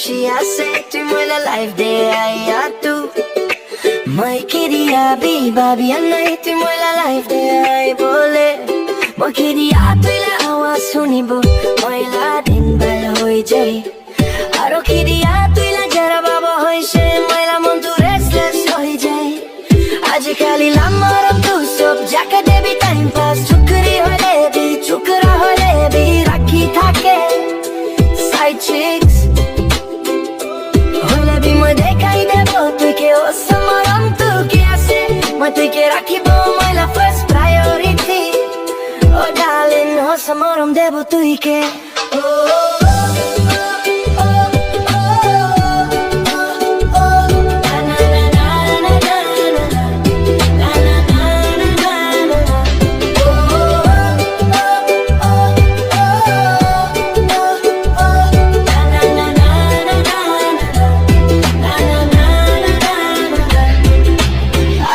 খুশি আছে তুই মইলা লাইফ দে আইয়া তু মই queria বিবাবি নাই তুই মইলা লাইফ দে আই বলে মই queria তুই লা আওয়াজ শুনিব মইলা দিন ভাল হৈ যায় আৰু queria তুই লা যারা বাবা হইছে মইলা মন তু রেস্টলেস হৈ যায় আজিকালি লামারম তু সব জাকা দেবি টাইম পাস চুকরি হলে বি চুকরা হলে বি রাখি থাকে সাইড চিক্স হলে বি মই দেখাই দেব তুই কে ও সমারম তু কে আছে মই তুই কে রাখিব মইলা ফার্স্ট প্রায়োরিটি ও ডার্লিং ও সমারম দেব তুই কে ও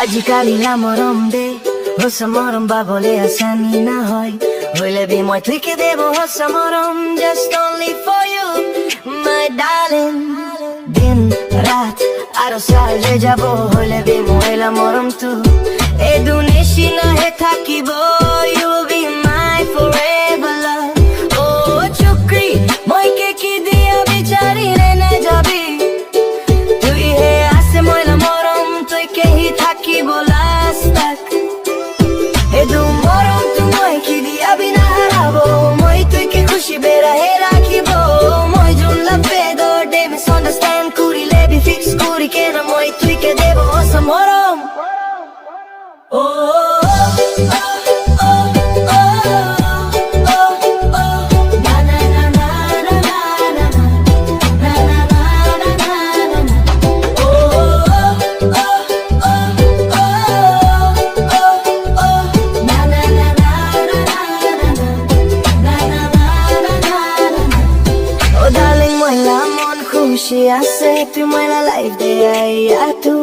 আজিকালি লামরম দে হসমরম বাবলে আসানি না হয় হইলে বি মই তুইকে দেব হসমরম just only for you my darling দিন রাত আরো সাজে যাব হইলে বি মই লামরম তু এ দুনিশি না হে থাকিব you will be my forever love ও চুকরি মই কে কি দিয়া বিচারি রে না যাবি তুই হে আসে মই লামরম তুই কে হি থাকিব last tak e du morom tu moi ki dia bina harabo moi তুই কে খুশি বেরা হে রাখিবো মই জন লাভে দো day misunderstand kuri lebi fix kuri ke na moi তুই কে দেব সমরম ও খুশি আছে তুই মইলা লাইফ দে আইয়া তু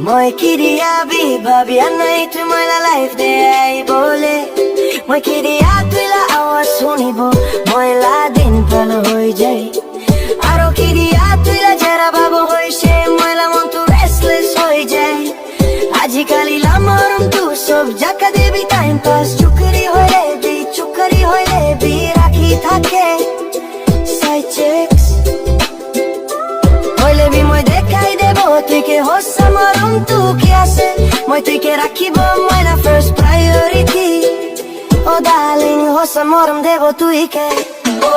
মই queria বিবাবি নাই তুই মইলা লাইফ দে আই বলে মই queria তুই লা আওয়াজ শুনিব মইলা দিন ভালো হৈ যায় আৰু queria তুই লা যারা বাবা হইছে মইলা মন তু রেস্টলেস হৈ যায় আজিকালি লামরম তু সব জাকা দেবি টাইম পাস চুকরি হইলে বি রাখি থাকে সাইড চিক্স হইলে বি মই দেখাই দেব তুই কে হসমরম তু কে আছে মই তুই কে রাখিব মইলা ফার্স্ট প্রায়োরিটি ও ডার্লিং হসমরম দেব তুই কে ও